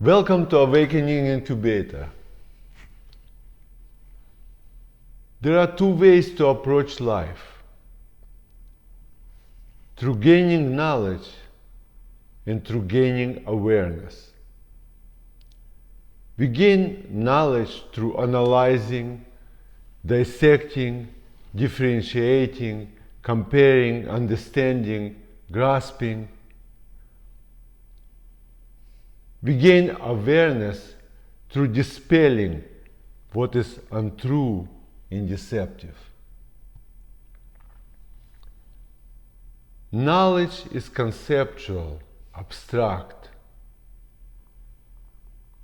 Welcome to Awakening Incubator. There are two ways to approach life: through gaining knowledge and through gaining awareness. We gain knowledge through analyzing, dissecting, differentiating, comparing, understanding, grasping. We gain awareness through dispelling what is untrue and deceptive. Knowledge is conceptual, abstract.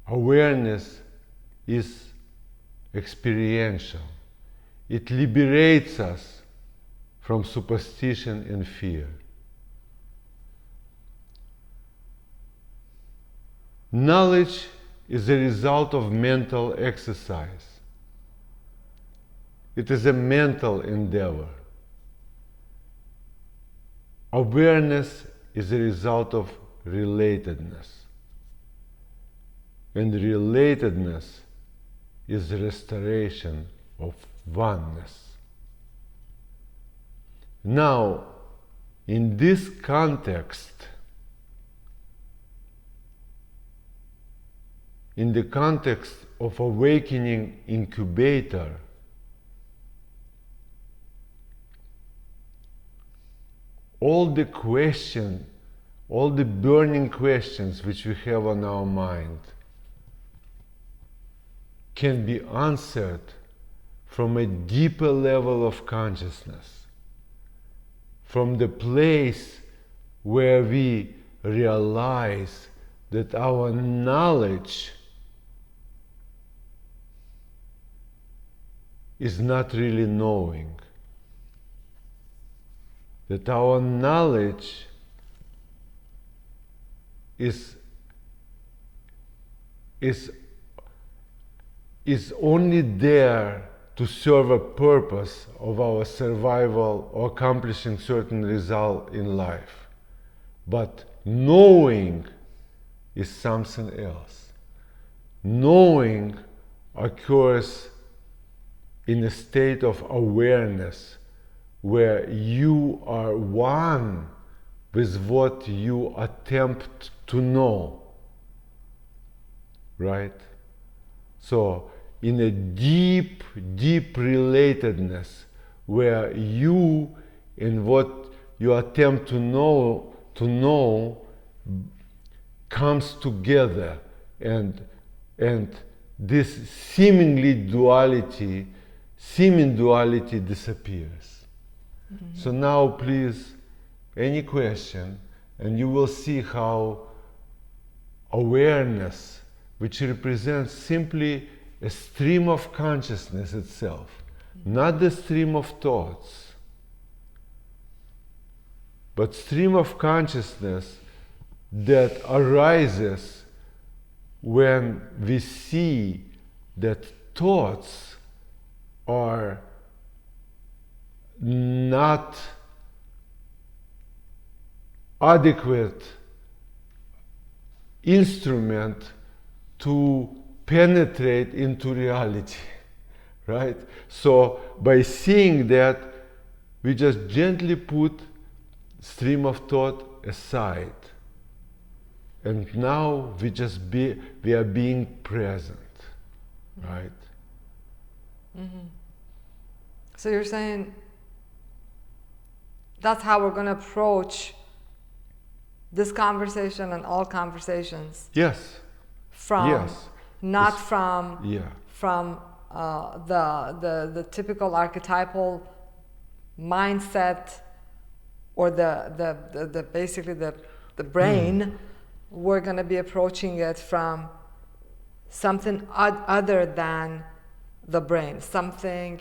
Awareness is experiential. It liberates us from superstition and fear. Knowledge is a result of mental exercise. It is a mental endeavor. Awareness is a result of relatedness. And relatedness is the restoration of oneness. Now, in this context, in the context of Awakening Incubator, all the burning questions which we have on our mind can be answered from a deeper level of consciousness, from the place where we realize that our knowledge is not really knowing, that our knowledge is only there to serve a purpose of our survival or accomplishing certain result in life. But knowing is something else. Knowing occurs in a state of awareness where you are one with what you attempt to know, right? So in a deep, deep relatedness where you and what you attempt to know comes together, and this seeming duality disappears. Mm-hmm. So now please, any question, and you will see how awareness, which represents simply a stream of consciousness itself, not the stream of thoughts, but stream of consciousness that arises when we see that thoughts are not adequate instrument to penetrate into reality, right? So by seeing that, we just gently put stream of thought aside, and now we are being present, right? Mm-hmm. So you're saying that's how we're going to approach this conversation and all conversations. Yes. From yes. Not it's, from yeah. From the typical archetypal mindset or the basically the brain. We're going to be approaching it from something other than the brain, something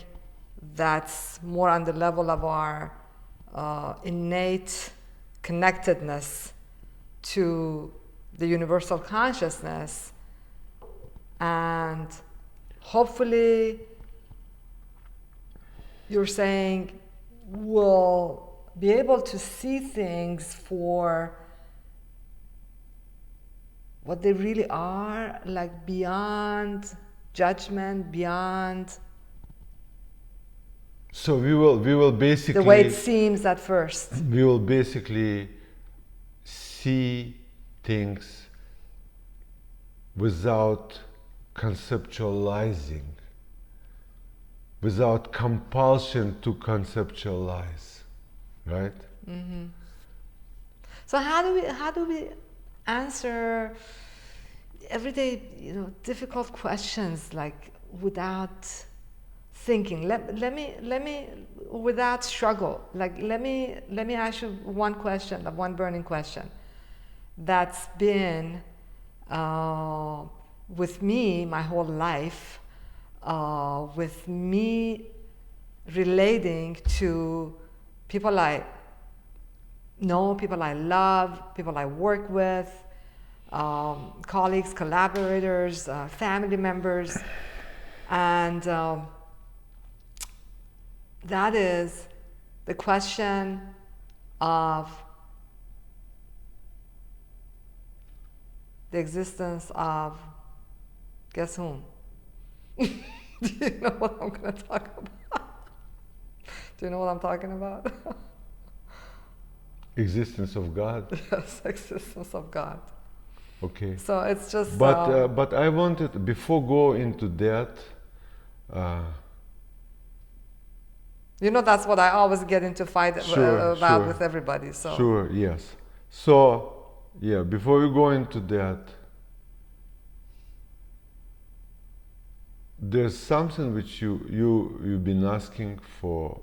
that's more on the level of our innate connectedness to the universal consciousness, and hopefully you're saying we'll be able to see things for what they really are, like beyond judgment, beyond So we will basically, the way it seems at first. we will basically see things without conceptualizing, without compulsion to conceptualize, right? So how do we answer everyday, difficult questions like without thinking? Let me without struggle. Like let me ask you one question, one burning question that's been with me my whole life, with me relating to people I know, people I love, people I work with, colleagues, collaborators, family members, and that is the question of the existence of, guess whom? Do you know what I'm going to talk about? Do you know what I'm talking about? Existence of God. Yes, existence of God. Okay. So it's just. But I wanted, before go into that. That's what I always get into fight about with everybody. So. Sure. Yes. So. Yeah, before we go into that, there's something which you've been asking for.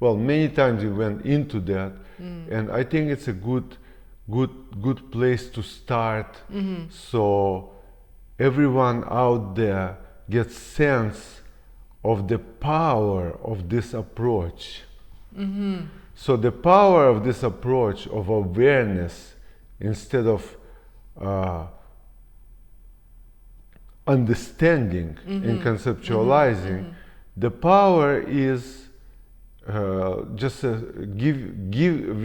Well, many times you went into that, and I think it's a good place to start. So everyone out there gets sense of the power of this approach. So the power of this approach of awareness, instead of understanding and conceptualizing, the power is we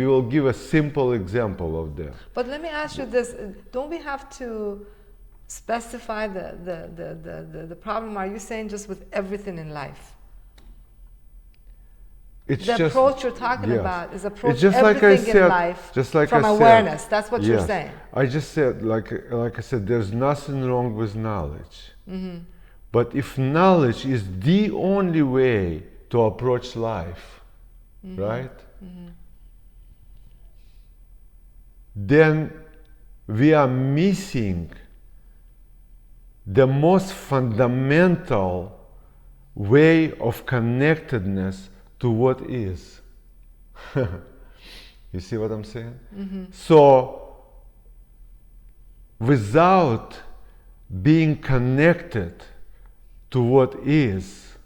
will give a simple example of that. But let me ask you this: don't we have to specify the problem? Are you saying just with everything in life? It's the just, approach you're talking about is approach just everything like I said, in life just like from I awareness. Said, that's what yes, you're saying. I just said, like I said, there's nothing wrong with knowledge. But if knowledge is the only way to approach life, right? Then we are missing the most fundamental way of connectedness to what is. You see what I'm saying? So, without being connected to what is,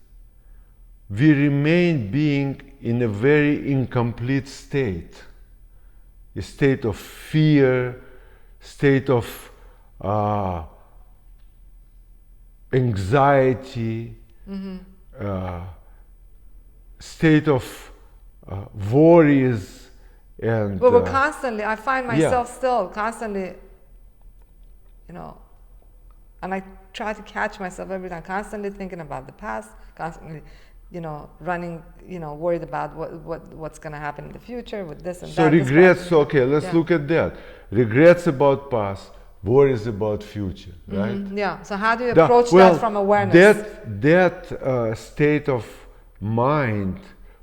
we remain being in a very incomplete state. A state of fear, state of anxiety, state of worries, and well, we're constantly, I find myself still constantly, and I try to catch myself every time, constantly thinking about the past, constantly, running, worried about what's going to happen in the future with this and that. So regrets, okay, let's look at that. Regrets about past, worries about future, right? Yeah, so how do you approach that from awareness? That state of mind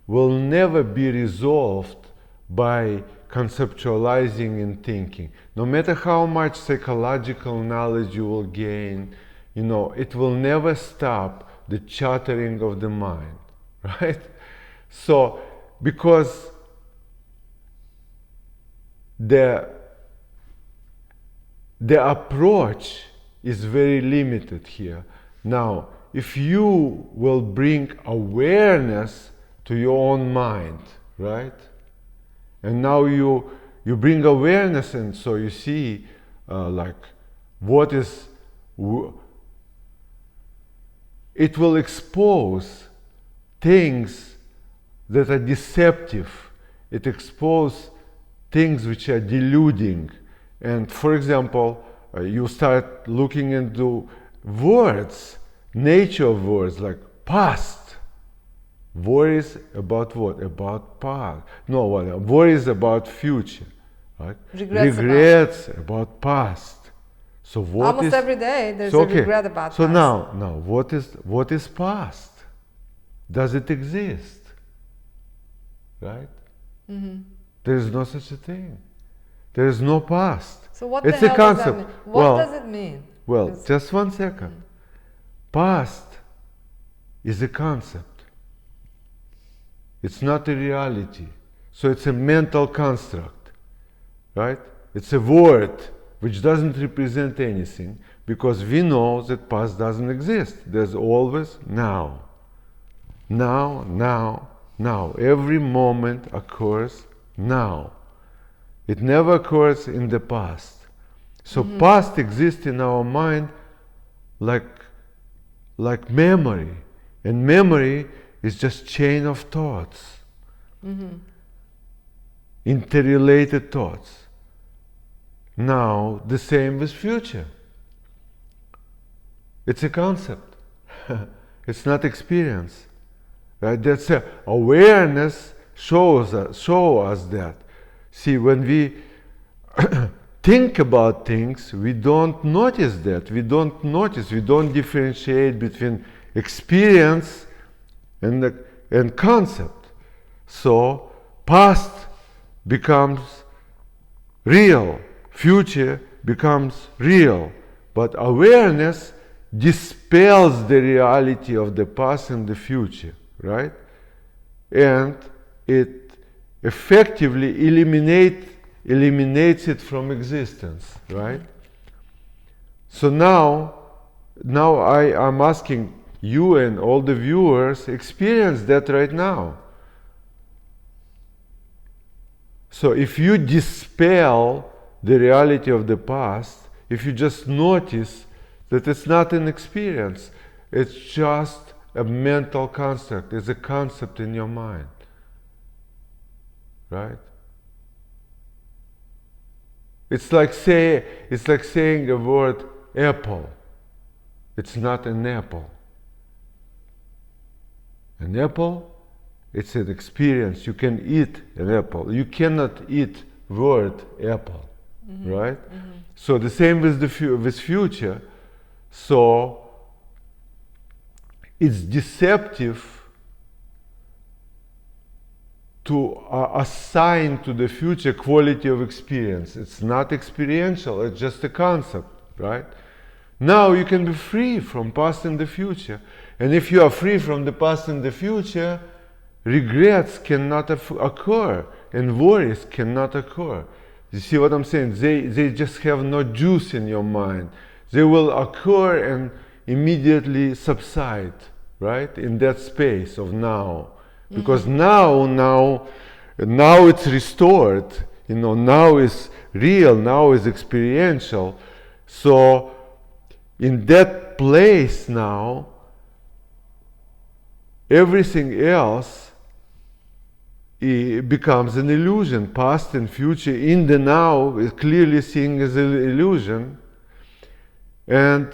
will never be resolved by conceptualizing and thinking. No matter how much psychological knowledge you will gain, it will never stop the chattering of the mind, right? So, because the approach is very limited here. Now, if you will bring awareness to your own mind, right? And now you bring awareness, and so you see what is, it will expose things that are deceptive. It exposes things which are deluding, And for example, you start looking into words, nature of words, like past. Worries about what? About past. No, what? Worries about future. Right? Regrets about past. So what almost is, every day there's so, a regret about so past. now what is past? Does it exist? Right? Mm-hmm. There is no such a thing. There is no past. So what it's the hell a concept. does that mean? What does it mean? Well, just 1 second. Past is a concept. It's not a reality. So it's a mental construct, right? It's a word which doesn't represent anything, because we know that past doesn't exist. There's always now. Now, now, now. Every moment occurs now. It never occurs in the past. So past exists in our mind like memory. And memory is just chain of thoughts. Interrelated thoughts. Now, the same with future. It's a concept. It's not experience. Right? That's awareness shows us that. See, when we think about things, we don't notice that. We don't differentiate between experience and concept. So, past becomes real, future becomes real, but awareness dispels the reality of the past and the future, right? And it effectively eliminates it from existence, right? So now I'm asking you and all the viewers, experience that right now. So if you dispel the reality of the past, if you just notice that it's not an experience, it's just a mental construct, it's a concept in your mind, right? It's like saying the word apple. It's not an apple. An apple, it's an experience. You can eat an apple. You cannot eat word apple, right? So the same with future. So it's deceptive to assign to the future quality of experience. It's not experiential, it's just a concept, right? Now you can be free from past and the future. And if you are free from the past and the future, regrets cannot occur and worries cannot occur. You see what I'm saying? They just have no juice in your mind. They will occur and immediately subside, right? In that space of now. Because now it's restored. You know, now is real, now is experiential. So in that place now, everything else becomes an illusion. Past and future in the now is clearly seen as an illusion. And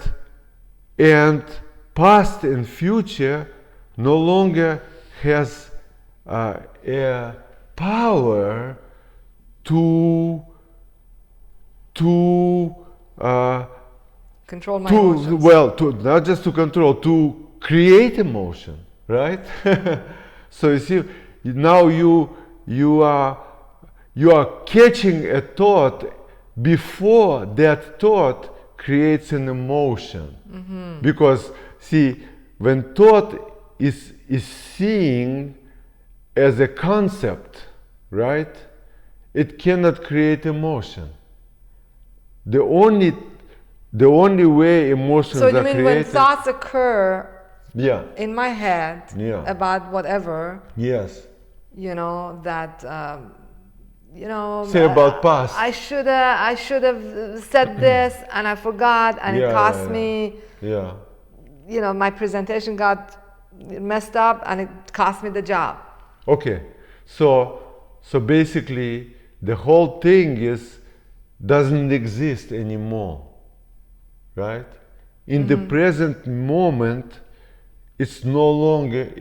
past and future no longer has a power to control my emotions. Well, not just to control, to create emotion, right? So you see, now you are catching a thought before that thought creates an emotion. Because see, when thought is seeing as a concept, right? It cannot create emotion. The only way emotions are created. So you mean when thoughts occur Yeah. in my head Yeah. about whatever, Yes. you know, that Say about past. I should have said this and I forgot and it cost me. Yeah. You know, my presentation got messed up and it cost me the job. Okay. So basically the whole thing is doesn't exist anymore, right? In the present moment, it's no longer,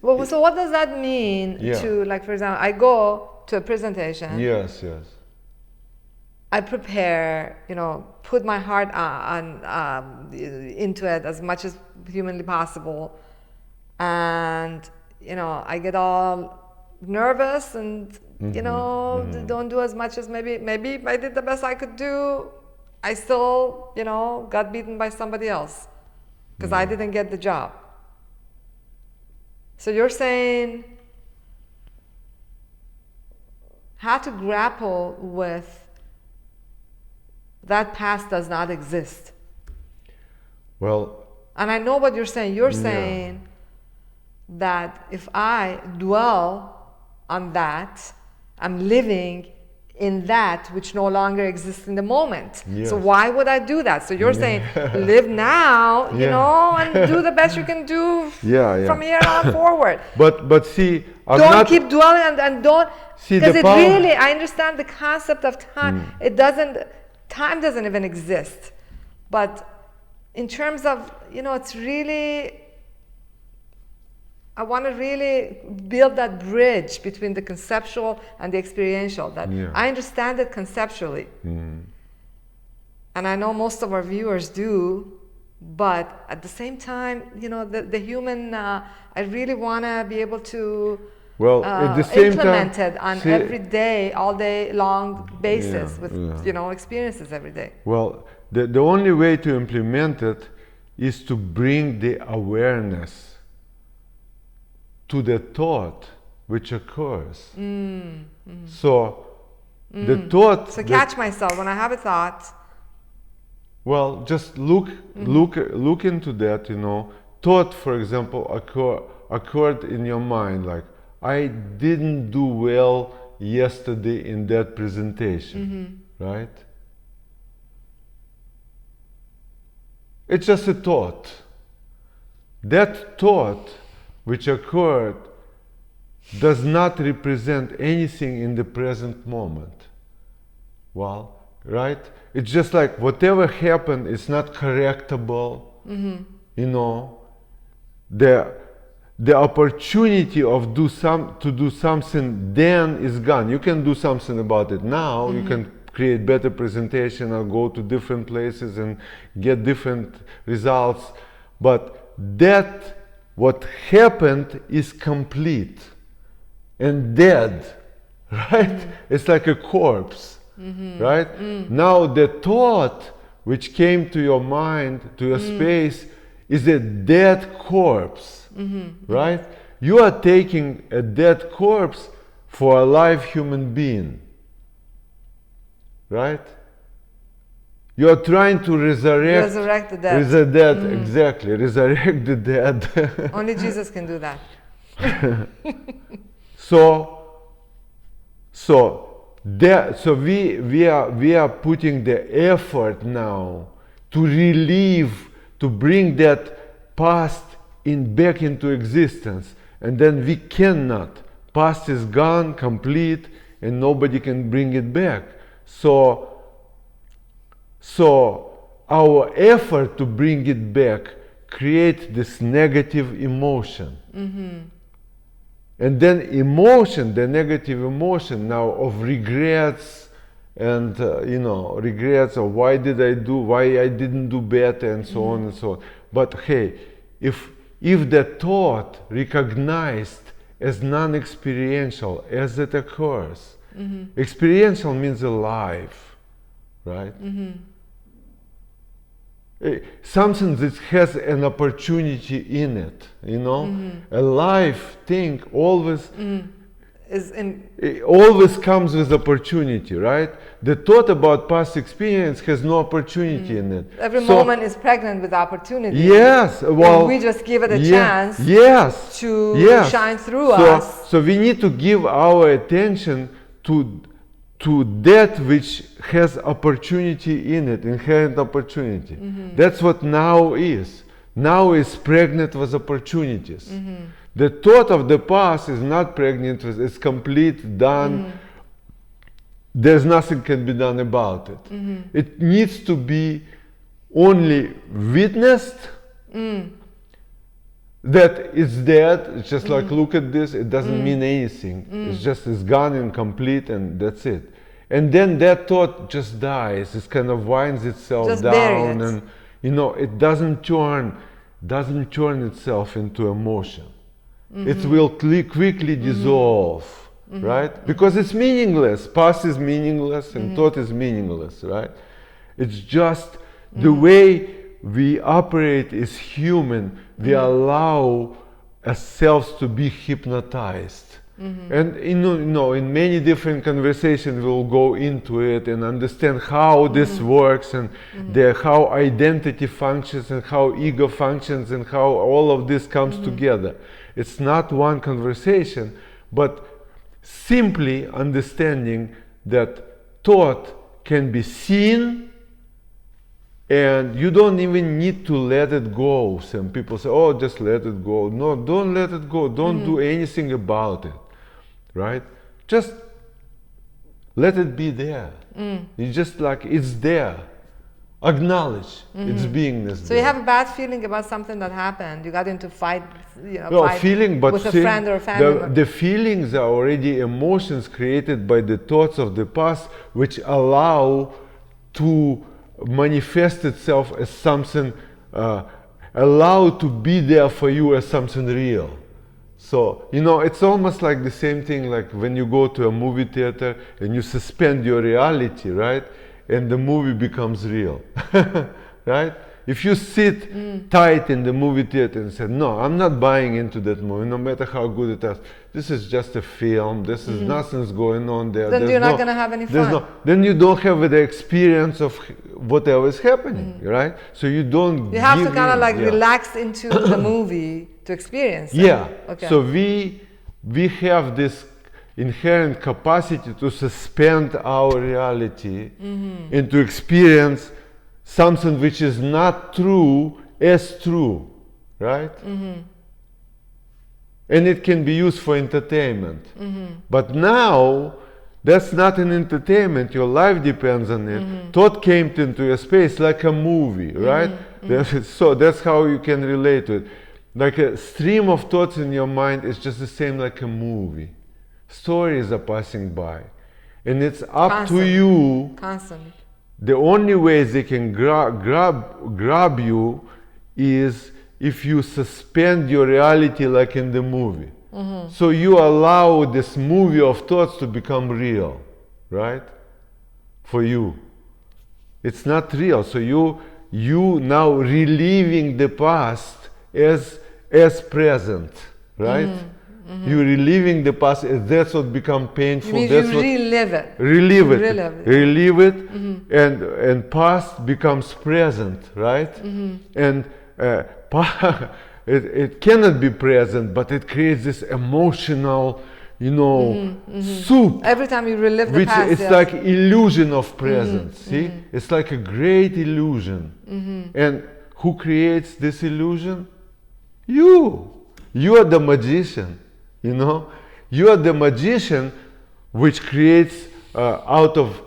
Well, so what does that mean Yeah. to, like, for example, I go to a presentation. yes. I prepare, put my heart into it as much as humanly possible, and I get all nervous and don't do as much as maybe if I did the best I could do, I still got beaten by somebody else because I didn't get the job. So you're saying how to grapple with that past does not exist. Well, And I know what you're saying. You're saying that if I dwell on that, I'm living in that which no longer exists in the moment. Yes. So why would I do that? So you're saying live now, and do the best you can do from here on forward. But see, Don't keep dwelling and don't, See, because the it power- really, I understand the concept of time. Time doesn't even exist. But in terms of, it's really, I want to really build that bridge between the conceptual and the experiential. That I understand it conceptually. And I know most of our viewers do, but at the same time, the human, I really want to be able to at the same implement time, it on every day, all day long basis with experiences every day. Well, the only way to implement it is to bring the awareness to the thought which occurs. So the thought. So catch myself when I have a thought. Well, just look into that. Thought, for example, occurred in your mind, like, I didn't do well yesterday in that presentation, right? It's just a thought. That thought which occurred does not represent anything in the present moment. Well, right? It's just like whatever happened is not correctable. The opportunity of to do something then is gone. You can do something about it now. You can create better presentation or go to different places and get different results. But that what happened is complete and dead, right? It's like a corpse, right? Now the thought which came to your mind, to your space, is a dead corpse. Right? You are taking a dead corpse for a live human being. Right? You are trying to resurrect the dead. Exactly. Resurrect the dead. Only Jesus can do that. So we are putting the effort now to relieve, to bring that past back into existence, and then we cannot. Past is gone, complete, and nobody can bring it back. So our effort to bring it back creates this negative emotion. And then the negative emotion now of regrets and regrets of why I didn't do better, and so on and so on. But hey, if the thought recognized as non-experiential as it occurs, experiential means alive, right? Something that has an opportunity in it, a live thing always always comes with opportunity, right? The thought about past experience has no opportunity in it. Every moment is pregnant with opportunity. Yes, well, and we just give it a chance to shine through us. So we need to give our attention to that which has opportunity in it, inherent opportunity. That's what now is. Now is pregnant with opportunities. The thought of the past is not pregnant with, it's complete, done. there's nothing can be done about it. It needs to be only witnessed, that it's dead. It's just like, look at this, it doesn't mean anything. It's just, it's gone and complete, and that's it. And then that thought just dies. It kind of winds itself Just down, bury it. and you know, it doesn't turn itself into emotion. It will quickly dissolve, right? Because it's meaningless. Past is meaningless, and thought is meaningless, right? It's just the way we operate as human. We allow ourselves to be hypnotized. And you know, in many different conversations we'll go into it and understand how this works, and how identity functions, and how ego functions, and how all of this comes together. It's not one conversation, but simply understanding that thought can be seen, and you don't even need to let it go. Some people say, oh, just let it go. No, don't let it go. Don't do anything about it, right? Just let it be there. It's just like, it's there. Acknowledge its beingness. So you have a bad feeling about something that happened. You got into fight, Well, feeling, but with a friend or a family member. the feelings are already emotions created by the thoughts of the past, which allow to manifest itself as something, allow to be there for you as something real. So, you know, it's almost like the same thing like when you go to a movie theater and you suspend your reality, right? And the movie becomes real, right? If you sit tight in the movie theater and say, no, I'm not buying into that movie, no matter how good it is. This is just a film. This is nothing's going on there. Then you're not going to have any fun. Then you don't have the experience of whatever is happening, right? So you don't. You have to kind of like relax into the movie to experience it. Yeah. Okay. So we have this inherent capacity to suspend our reality and to experience something which is not true as true, right? And it can be used for entertainment. But now, that's not an entertainment. Your life depends on it. Thought came into your space like a movie, right? So that's how you can relate to it. Like a stream of thoughts in your mind is just the same like a movie. Stories are passing by. And it's up to you. Constantly. The only way they can grab you is if you suspend your reality like in the movie. So you allow this movie of thoughts to become real, right? For you. It's not real. So you now reliving the past as present, right? You're reliving the past, that's what becomes painful. You that's what relive it. Relive it, and past becomes present, right? And it cannot be present, but it creates this emotional, soup. Every time you relive the past, it's like illusion of presence. See, it's like a great illusion. And who creates this illusion? You are the magician. You are the magician which creates out of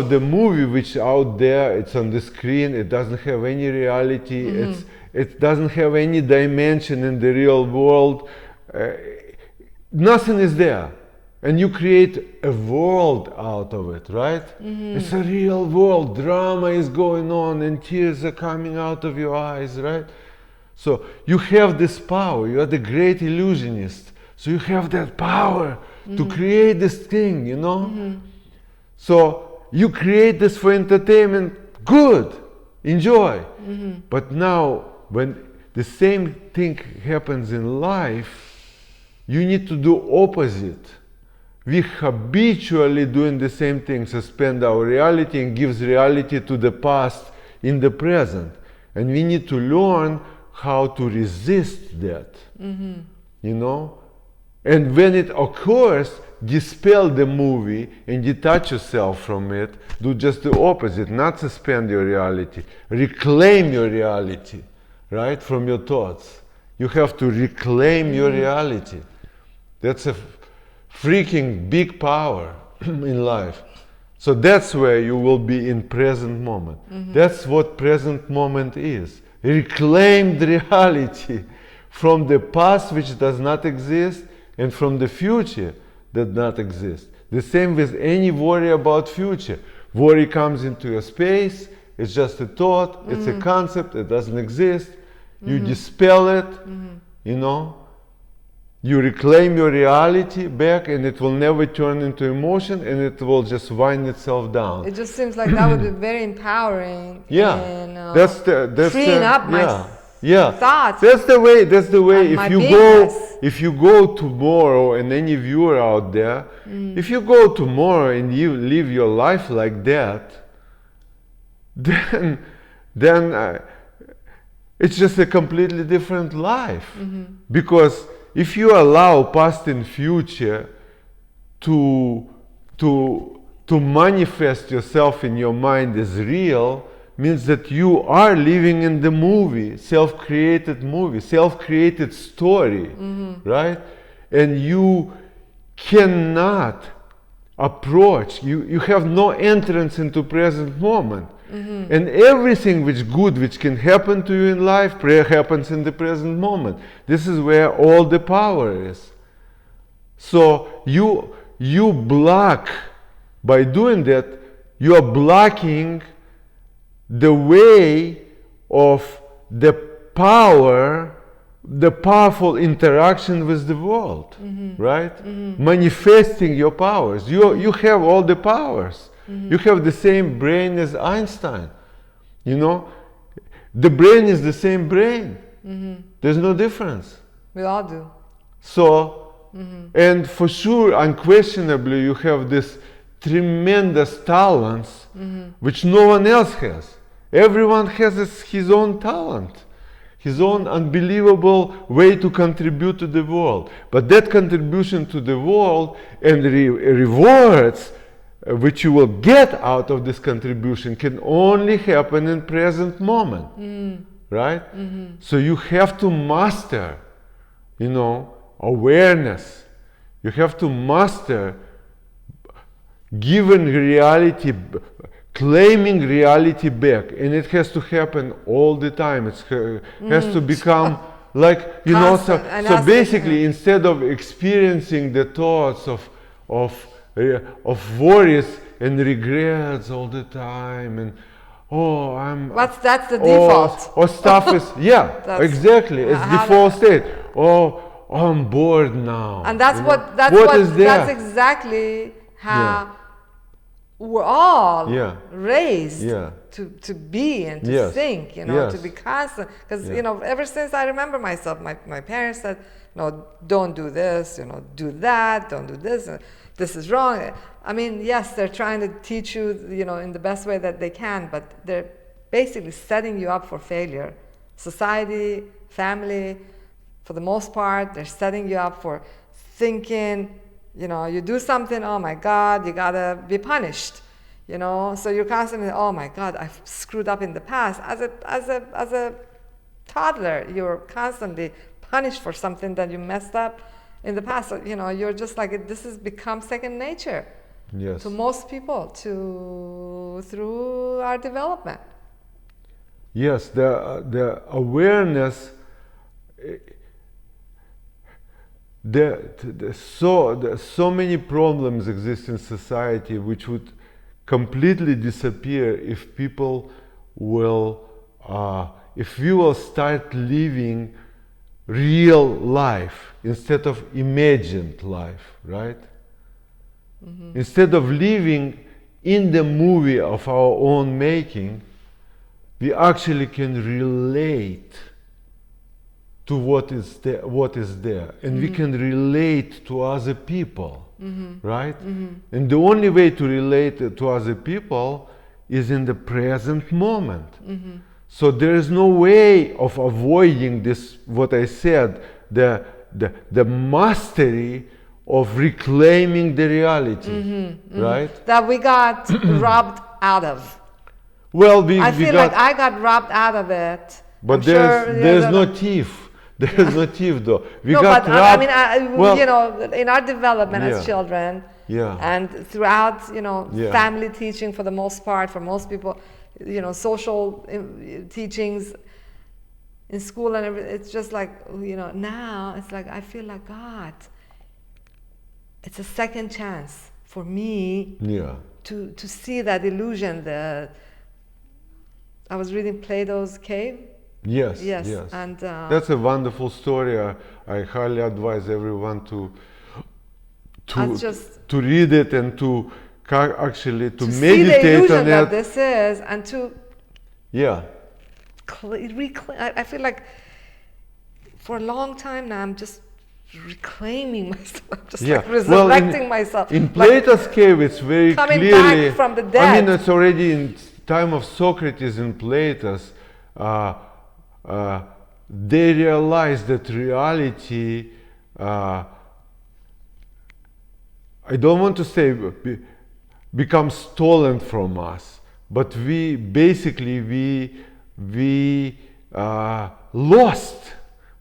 the movie, which out there, it's on the screen, it doesn't have any reality, it doesn't have any dimension in the real world, nothing is there. And you create a world out of it, right? It's a real world, drama is going on and tears are coming out of your eyes, right? So you have this power, you are the great illusionist. So you have that power to create this thing, So you create this for entertainment, good, enjoy. But now, when the same thing happens in life, you need to do opposite. We habitually doing the same thing, suspend our reality and gives reality to the past in the present. And we need to learn how to resist that, And when it occurs, dispel the movie and detach yourself from it. Do just the opposite, not suspend your reality. Reclaim your reality, right, from your thoughts. You have to reclaim your reality. That's a freaking big power. in life. So that's where you will be in present moment. That's what present moment is. Reclaimed reality from the past which does not exist and from the future that does not exist. The same with any worry about future. Worry comes into your space, it's just a thought, it's a concept, it doesn't exist. You dispel it, you know. You reclaim your reality back and it will never turn into emotion and it will just wind itself down. It just seems like that would be very empowering. Yeah, and, that's freeing up my thoughts. That's the way. That's the way. If you go tomorrow, and any viewer out there, if you go tomorrow and you live your life like that, then it's just a completely different life. Because if you allow past and future to manifest yourself in your mind as real, means that you are living in the movie, self-created story, right? And you cannot approach, you have no entrance into present moment. And everything which can happen to you in life happens in the present moment. This is where all the power is. So you block, by doing that, you are blocking the way of the powerful interaction with the world, right? Manifesting your powers. You have all the powers. You have the same brain as Einstein. You know, the brain is the same brain. There's no difference. We all do. So, and for sure, unquestionably, you have this tremendous talents which no one else has. Everyone has his own talent, his own unbelievable way to contribute to the world. But that contribution to the world and rewards which you will get out of this contribution can only happen in present moment, right? So you have to master, you know, awareness. You have to master giving reality, claiming reality back, and it has to happen all the time. It has to become like, you know, so basically instead of experiencing the thoughts of worries and regrets all the time, and that's the default. Or stuff is exactly, it's default state. I'm bored now. And that's that's exactly how we're all raised to be and to think, you know, to be constant. Because you know, ever since I remember myself, my parents said, no, don't do this, you know, do that, don't do this. This is wrong. I mean, yes, they're trying to teach you, you know, in the best way that they can, but they're basically setting you up for failure. Society, family, for the most part, they're setting you up for thinking, you know, you do something, oh my God, you gotta be punished, you know. So you're constantly, oh my God, I've screwed up in the past. As a toddler, you're constantly punished for something that you messed up in the past. So, you know, you're just like, this has become second nature to most people through our development. Yes, the awareness. So many problems exist in society which would completely disappear if people will, if we will start living real life instead of imagined life, right? Instead of living in the movie of our own making, we actually can relate to what is there, and we can relate to other people, right? And the only way to relate to other people is in the present moment. So there is no way of avoiding this, what I said, the mastery of reclaiming the reality, right? That we got robbed out of. Well, I feel like I got robbed out of it. But there's no thief. There is no thief though. We No, got but trapped. Well, you know, in our development Yeah. as children, Yeah. and throughout, you know, Yeah. family teaching for the most part, for most people, you know, social teachings in school and everything, it's just like, you know, now it's like I feel like, God, it's a second chance for me Yeah. to see that illusion. I was reading Plato's Cave. Yes. Yes, Yes. and That's a wonderful story. I highly advise everyone to read it and to actually to see the meditate illusion on that it. this is, and to Yeah. reclaim. I feel like for a long time now I'm just reclaiming myself, just Yeah. like resurrecting myself. In Like Plato's cave, it's very coming clearly. back from the I dead. mean, it's already in time of Socrates and Plato's. They realized that reality. I don't want to say becomes stolen from us, but we basically lost.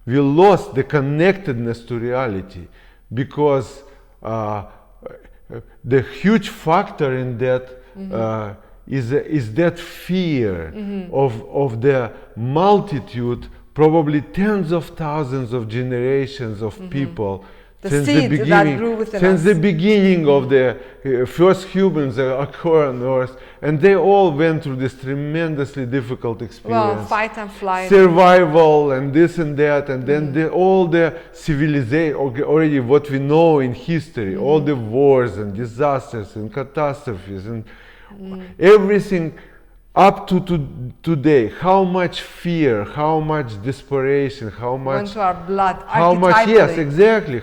We lost the connectedness to reality because the huge factor in that is that fear of the multitude, probably tens of thousands of generations of people. The Since seed that grew within since us. the beginning of the first humans that occur on Earth, and they all went through this tremendously difficult experience. Well, fight and flight. Survival and this and that, and then all the civilization, already what we know in history, all the wars and disasters and catastrophes and everything up to today. How much fear, how much desperation, how much went to our blood. how much, yes, archetypally. exactly,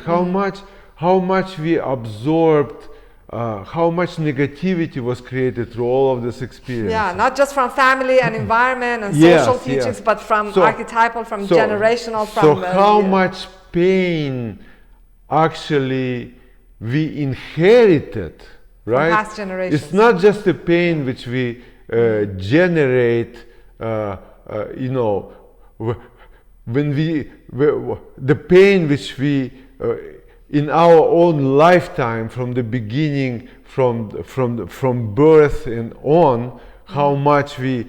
how much we absorbed, how much negativity was created through all of this experience. Yeah, not just from family and environment and Yes, social yes. teachings, but from So- archetypal, from generational, from so how yeah. much pain actually we inherited, right? past generations. It's not just the pain which we generate, you know, when the pain which we in our own lifetime from the beginning, from birth and on, how much we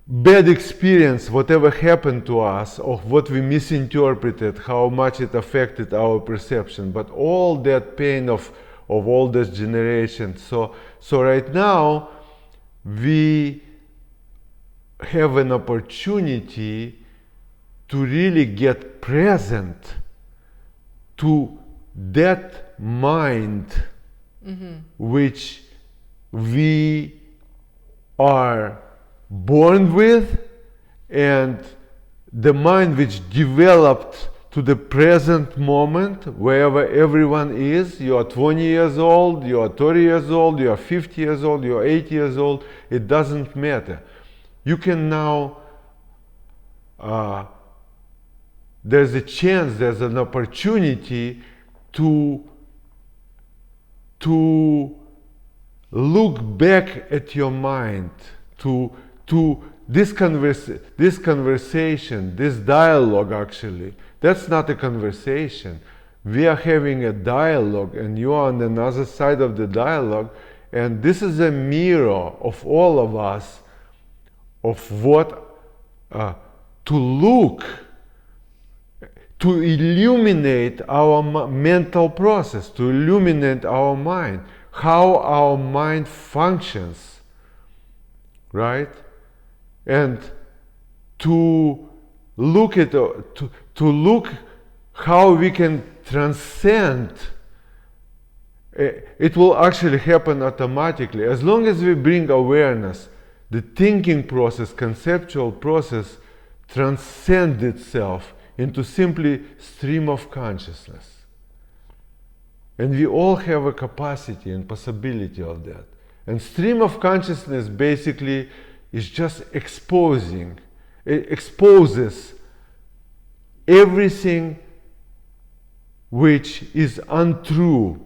bad experience, whatever happened to us, or what we misinterpreted, how much it affected our perception. But all that pain of all this generation. So right now we have an opportunity to really get present to that mind which we are born with, and the mind which developed to the present moment, wherever everyone is. You are 20 years old, you are 30 years old, you are 50 years old, you are 80 years old, it doesn't matter. You can now, there's a chance, there's an opportunity to look back at your mind, to this conversation, this dialogue actually. That's not a conversation. We are having a dialogue, and you are on another side of the dialogue, and this is a mirror of all of us, of what to look, to illuminate our mental process, to illuminate our mind, how our mind functions, right? And to look at to look how we can transcend. It will actually happen automatically as long as we bring awareness. The thinking process, conceptual process, transcends itself into simply stream of consciousness. And we all have a capacity and possibility of that. And stream of consciousness basically is just exposing. It exposes everything which is untrue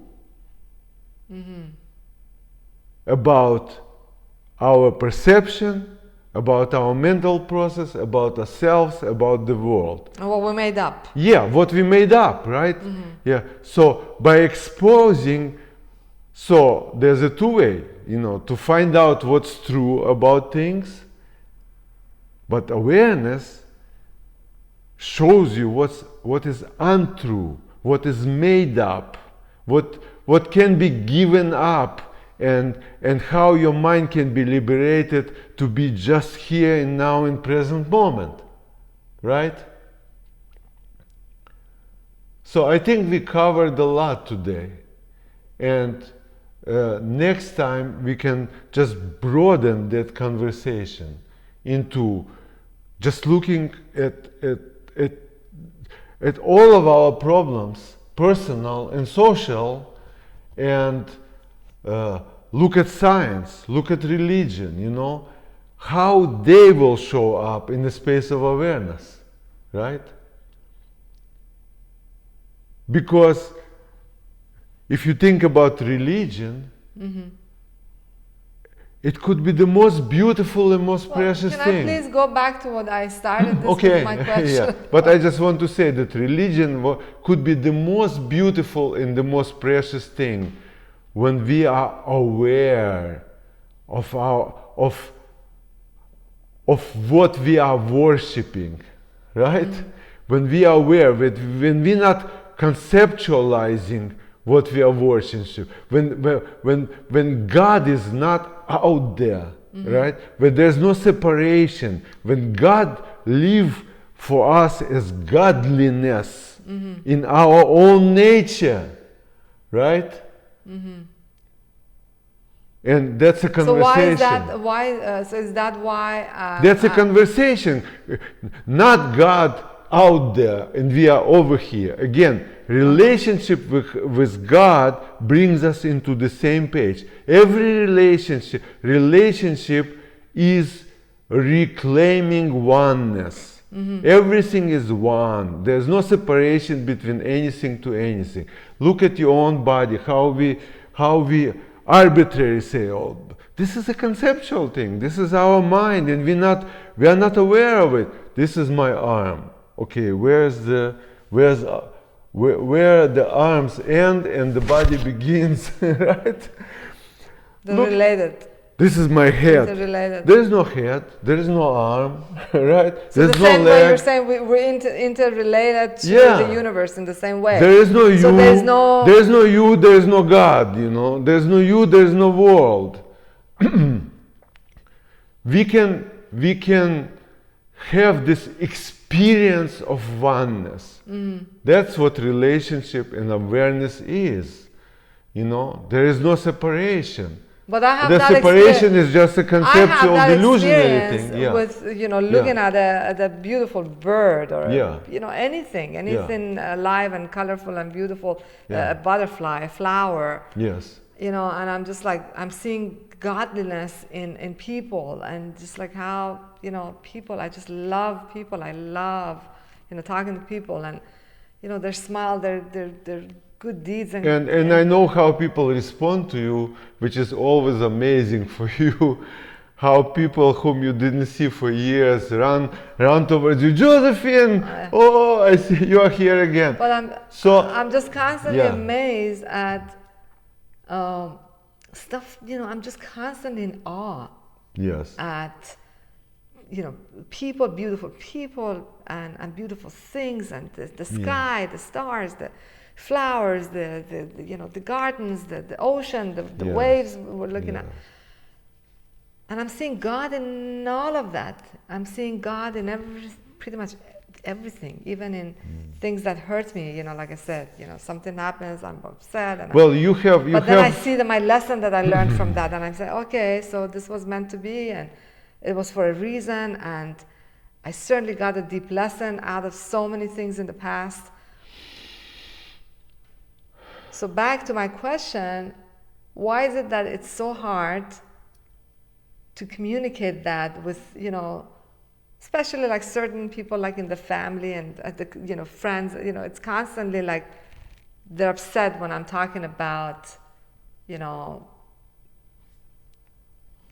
about our perception, about our mental process, about ourselves, about the world. And what we made up. Yeah, what we made up, right? Yeah. So by exposing, so there's a two-way, to find out what's true about things, but awareness shows you what is untrue, what is made up, what can be given up, and how your mind can be liberated to be just here and now in present moment, right? So I think we covered a lot today, and next time we can just broaden that conversation into just looking at all of our problems, personal and social, and look at science, look at religion, how they will show up in the space of awareness, right? Because if you think about religion, it could be the most beautiful and most precious thing. Can I please go back to what I started this okay. with my question? Yeah. But I just want to say that religion could be the most beautiful and the most precious thing when we are aware of what we are worshipping, right? When we are aware, when we're not conceptualizing what we are worshiping, when God is not out there, right? When there's no separation, when God lives for us as godliness in our own nature, right? And that's a conversation. So why is that? Why? So is that why? That's a conversation, not God out there and we are over here. Again, relationship with God brings us into the same page. Every relationship is reclaiming oneness. Everything is one. There's no separation between anything to anything. Look at your own body, how we arbitrarily say, oh, this is a conceptual thing. This is our mind, and we are not aware of it. This is my arm. Okay, where the arms end and the body begins, right? Look, related. This is my head. There is no head. There is no arm, right? So There's the no same leg. way you're saying we're interrelated to the universe in the same way. There is no you. So there's no you. There is no God. There's no you. There is no world. We can have this experience of oneness. That's what relationship and awareness is. There is no separation. But I have the that separation is just a conceptual, delusionary thing. Yeah. With looking at a beautiful bird or anything alive and colorful and beautiful, a butterfly, a flower. Yes. And I'm just like, I'm seeing godliness in people, and just like how people. I just love people. I love talking to people, and their smile, their good deeds, and I know how people respond to you, which is always amazing for you. How people whom you didn't see for years run towards you, Josephine. Oh, I see you are here again. But I'm just constantly amazed at stuff. I'm just constantly in awe. Yes. At people, beautiful people, and beautiful things, and the sky, the stars, the flowers, the gardens, the ocean, the waves we're looking at. And I'm seeing God in all of that. I'm seeing God in pretty much everything, even in things that hurt me. Like I said, something happens, I'm upset. And then I see my lesson that I learned from that, and I say, okay, so this was meant to be, and it was for a reason, and I certainly got a deep lesson out of so many things in the past. So back to my question, why is it that it's so hard to communicate that with, especially like certain people, like in the family and friends, it's constantly like they're upset when I'm talking about,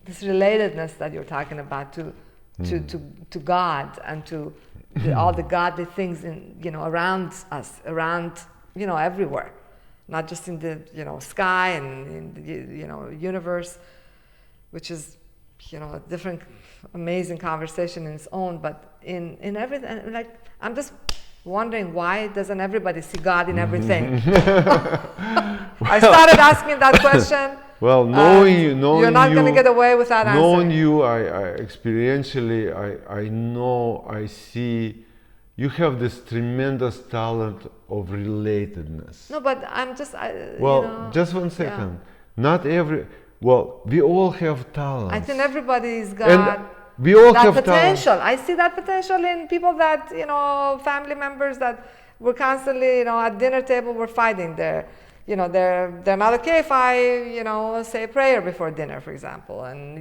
this relatedness that you're talking about to to God and to all the godly things in, around us, around, everywhere, not just in the, sky and in the, universe, which is, a different amazing conversation in its own, but in everything, like, I'm just wondering, why doesn't everybody see God in everything? I started asking that question. Well, knowing you, you're not going to get away with that knowing answer. you, I experientially, I know, I see, you have this tremendous talent of relatedness. No, but I'm just, just 1 second. Not every, we all have talents. I think everybody's got and we all that have potential. talent. I see that potential in people that, family members that were constantly, at dinner table, were fighting. They're not okay if I, say a prayer before dinner, for example. And,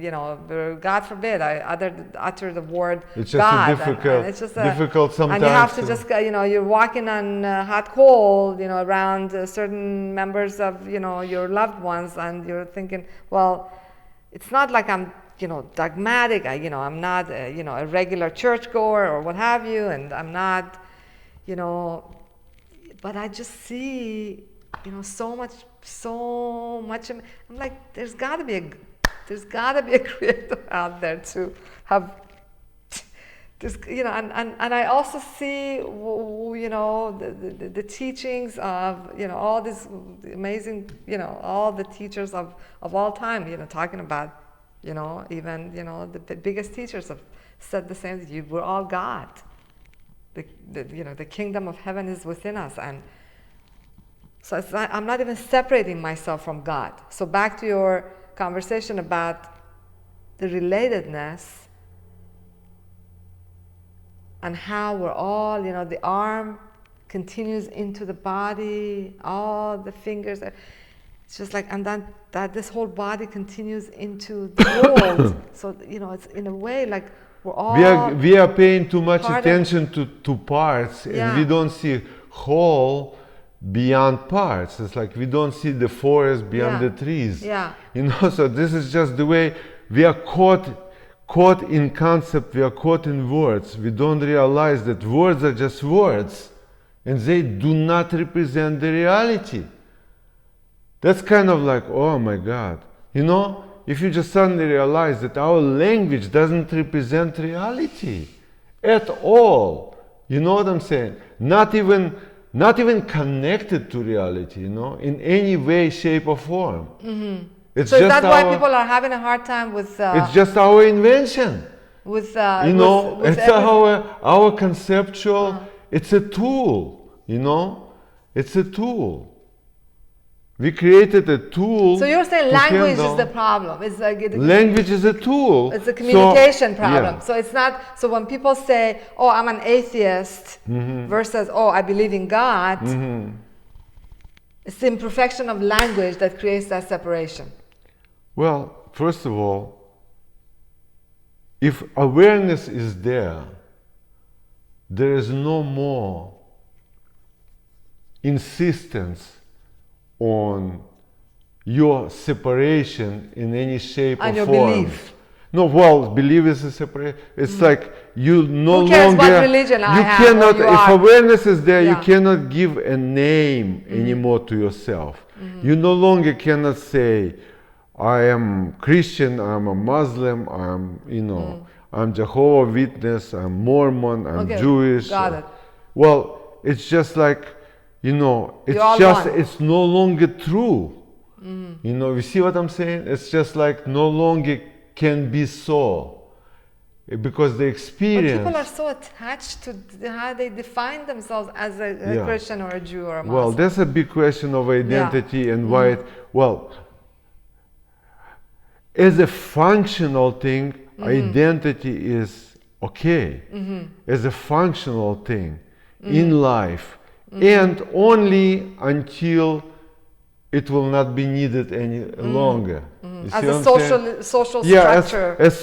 God forbid, I utter the word it's just God. And it's just difficult sometimes. And you have to just, you're walking on hot coal, around certain members of, your loved ones. And you're thinking, well, it's not like I'm, dogmatic. I'm not, a regular churchgoer or what have you. And I'm not, but I just see, so much. I'm like, there's got to be a creator out there to have this, and I also see, the teachings of, all these amazing, all the teachers of all time, talking about, even, the biggest teachers have said the same thing. We're all God. The kingdom of heaven is within us, and so I'm not even separating myself from God. So back to your conversation about the relatedness and how we're all, the arm continues into the body, all the fingers. It's just like, and then that this whole body continues into the world. So, it's in a way like we're all... We are paying too much attention to parts, and we don't see whole beyond parts. It's like we don't see the forest beyond the trees. So this is just the way we are caught in concept, we are caught in words. We don't realize that words are just words and they do not represent the reality. That's kind of like, oh my God. If you just suddenly realize that our language doesn't represent reality at all. You know what I'm saying? Not even connected to reality, in any way, shape, or form. Mm-hmm. So is that why people are having a hard time with... it's just our invention. With it's our conceptual... It's a tool, It's a tool. We created a tool. So you're saying language is the problem. It's like language is a tool. It's a communication problem. So it's not. So when people say, "Oh, I'm an atheist," versus "Oh, I believe in God," it's the imperfection of language that creates that separation. Well, first of all, if awareness is there, there is no more insistence on your separation in any shape or your form. Belief. No, belief is a separate. It's like you no Who cares longer. What religion I have, cannot. If are. Awareness is there, you cannot give a name anymore to yourself. You no longer cannot say, "I am Christian. I'm a Muslim. I'm Jehovah's Witness. I'm Mormon. I'm Jewish." Got it. Well, it's just like. It's no longer true. You see what I'm saying? It's just like no longer can be so. Because the experience... But people are so attached to how they define themselves as a Christian or a Jew or a Muslim. Well, that's a big question of identity and why as a functional thing, identity is okay. As a functional thing in life. And only until it will not be needed any longer. As a social structure. As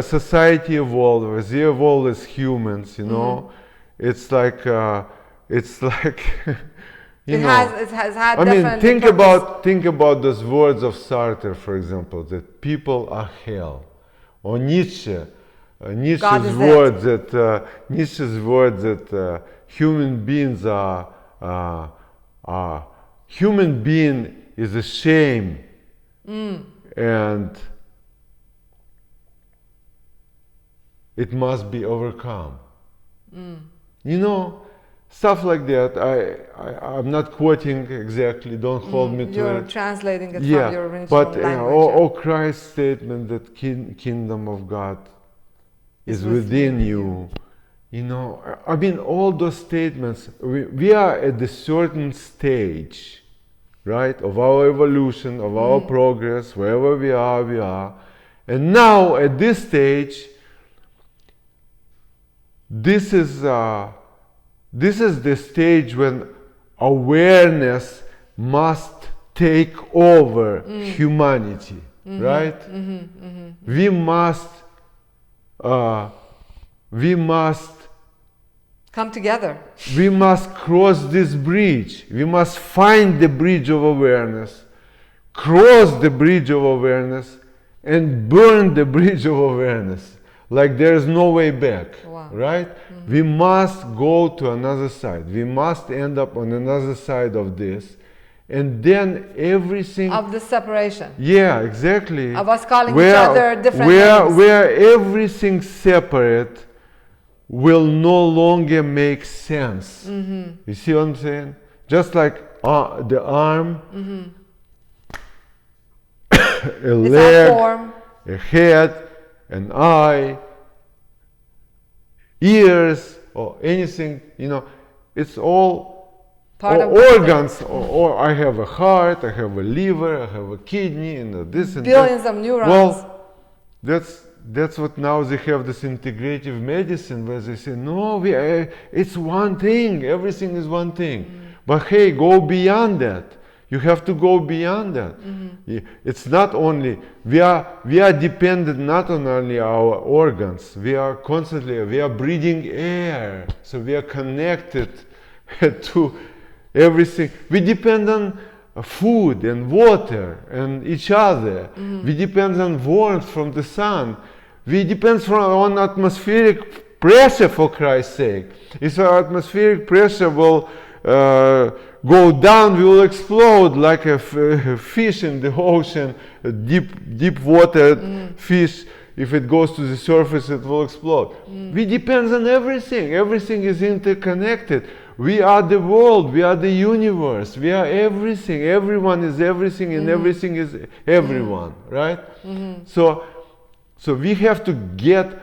society evolves, as we evolve as humans, it's like It has had. I mean, think about those words of Sartre, for example, that people are hell, or Nietzsche, Nietzsche's word that human beings human being is a shame, and it must be overcome. You know, stuff like that. I'm not quoting exactly. Don't hold me to it. You're translating it from your original but language. Christ's statement that kingdom of God is within you. You know, I mean, all those statements. We are at a certain stage, right, of our evolution, of our progress. Wherever we are. And now at this stage, this is the stage when awareness must take over humanity, right? We must come together. We must cross this bridge. We must find the bridge of awareness, cross the bridge of awareness, and burn the bridge of awareness. Like there is no way back, right? We must go to another side. We must end up on another side of this. And then everything... Of the separation. Yeah, exactly. Of us calling each other different names. Where everything separate will no longer make sense. You see what I'm saying? Just like the arm, a leg, a head, an eye, ears, or anything, you know, it's all part of organs. Or I have a heart, I have a liver, I have a kidney, and this and billions that. of neurons. Well, that's what now they have this integrative medicine where they say, no, it's one thing, everything is one thing. But hey, go beyond that. You have to go beyond that. It's not only, we are dependent not on only our organs, we are breathing air, so we are connected to everything. We depend on food and water and each other. We depend on warmth from the sun. We depend on atmospheric pressure, for Christ's sake. If our atmospheric pressure will go down, we will explode like a fish in the ocean, a deep water fish. If it goes to the surface, it will explode. We depend on everything. Everything is interconnected. We are the world. We are the universe. We are everything. Everyone is everything, and everything is everyone, right? So we have to get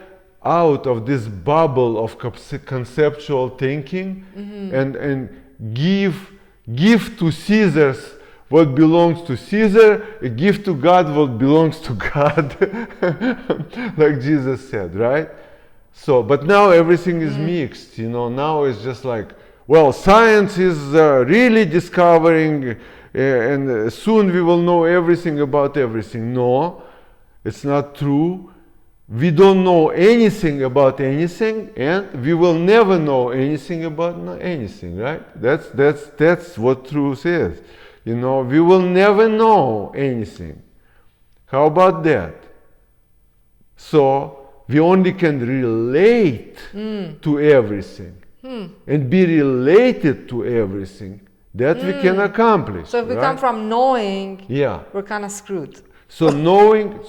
out of this bubble of conceptual thinking and give to Caesar what belongs to Caesar, give to God what belongs to God, like Jesus said, right? So, but now everything is mixed, you know, now it's just like, well, science is really discovering, and soon we will know everything about everything. No, it's not true. We don't know anything about anything, and we will never know anything about anything, right? That's what truth is. You know, we will never know anything. How about that? So we only can relate to everything and be related to everything. That we can accomplish. So if we come from knowing, we're kind of screwed. So knowing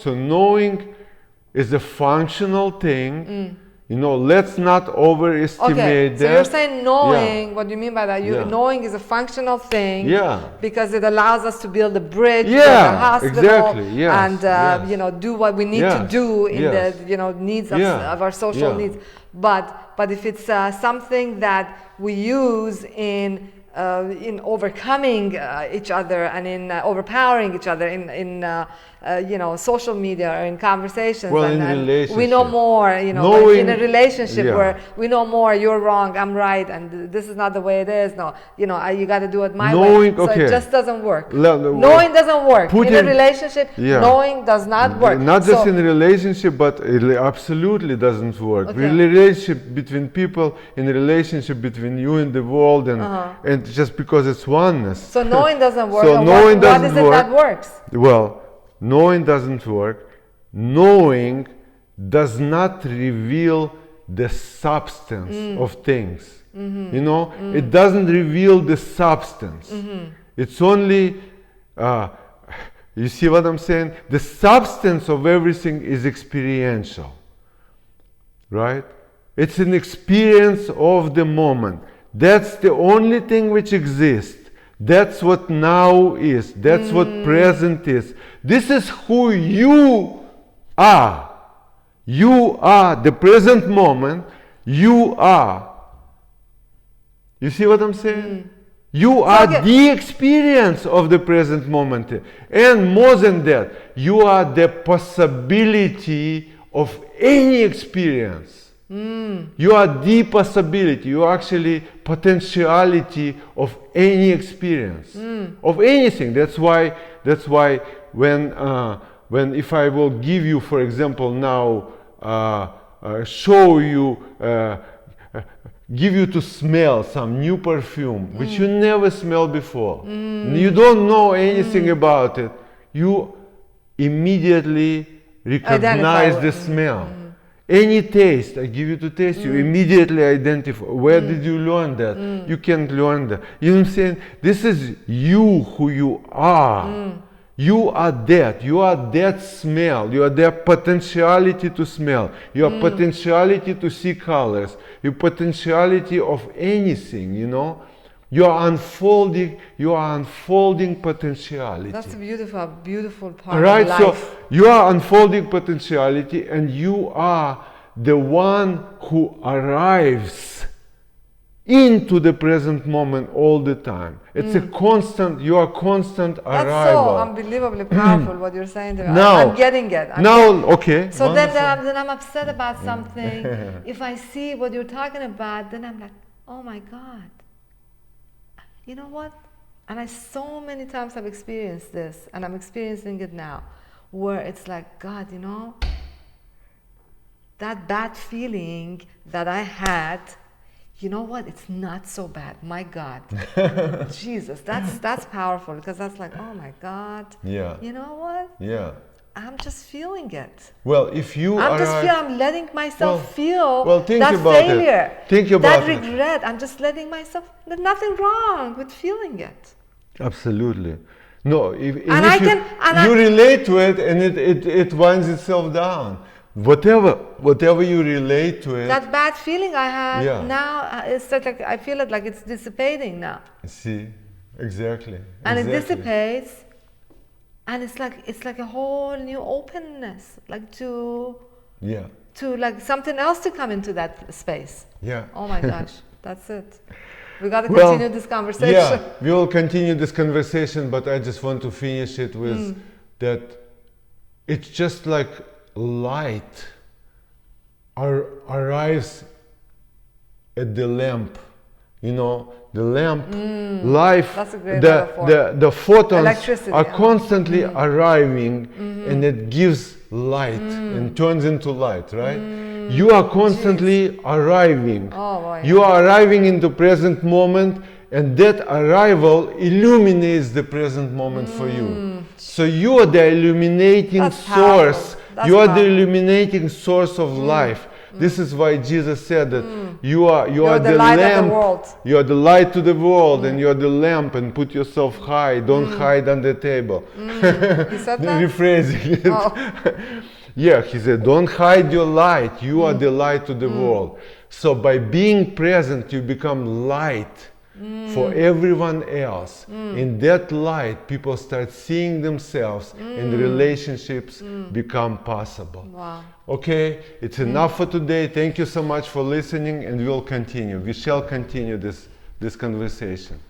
is a functional thing. You know, let's not overestimate that. So you're saying knowing, what do you mean by that? Knowing is a functional thing because it allows us to build a bridge, build a hospital, and you know, do what we need to do in the needs of our social needs. But if it's something that we use in overcoming each other and in overpowering each other in social media or in conversations, and we know more, like in a relationship where we know more, you're wrong, I'm right, and this is not the way it is. No, you got to do it my way. So it just doesn't work. Knowing doesn't work in a relationship. Knowing does not work. Not just in a relationship, but it absolutely doesn't work. Relationship between people, in a relationship between you and the world, and just because it's oneness. So knowing doesn't work. So knowing doesn't work. What is it that works? Well, knowing doesn't work. Knowing does not reveal the substance of things. You know, it doesn't reveal the substance. It's only, you see what I'm saying? The substance of everything is experiential, right? It's an experience of the moment. That's the only thing which exists. That's what now is. That's what present is. This is who you are. You are the present moment. You are. You see what I'm saying? You are the experience of the present moment. And more than that, you are the possibility of any experience. You are the possibility. You are actually potentiality of any experience, of anything. That's why when if I will give you, for example, now show you, give you to smell some new perfume which you never smelled before. You don't know anything about it. You immediately recognize the smell. Any taste I give you to taste, you immediately identify. Where did you learn that? You can't learn that. You know what I'm saying? This is you, who you are. You are that. You are that smell. You are that potentiality to smell. You are potentiality to see colors. Your potentiality of anything, you know. You are unfolding potentiality. That's a beautiful part right? of life. So you are unfolding potentiality, and you are the one who arrives into the present moment all the time. It's a constant, you are constant arrival. That's so unbelievably powerful what you're saying there. Now, I'm getting it. Okay. So then I'm upset about something. If I see what you're talking about, then I'm like, oh my God. You know what? And so many times I've experienced this, and I'm experiencing it now, where it's like, God, you know, that bad feeling that I had, you know what? It's not so bad. My God. Jesus, that's powerful, because that's like, oh my God. Yeah. You know what? Yeah. I'm just feeling it. Well, if you I'm letting myself feel think that about failure, Think about that regret. I'm just letting myself. There's nothing wrong with feeling it. Absolutely. No, if you relate to it, and it winds itself down. Whatever you relate to it. That bad feeling I had now, it's like I feel it like it's dissipating now. See, exactly. And it dissipates. And it's like a whole new openness, like to like something else to come into that space. Yeah. Oh my gosh, that's it. We got to continue this conversation. Yeah, we will continue this conversation, but I just want to finish it with that. It's just like light arrives at the lamp. You know, the lamp, life, the photons are constantly arriving, and it gives light and turns into light, right? You are constantly arriving. You are arriving in the present moment, and that arrival illuminates the present moment for you. So you are the illuminating source. You are the illuminating source of life. This is why Jesus said that you are the light lamp. Of the world. You are the light to the world, and you are the lamp. And put yourself high. Don't hide under the table. He said that? Rephrasing it. Yeah, he said, don't hide your light. You are the light to the world. So by being present, you become light for everyone else. In that light, people start seeing themselves, and relationships become possible. Wow. Okay, it's enough for today. Thank you so much for listening, and we'll continue. We shall continue this conversation.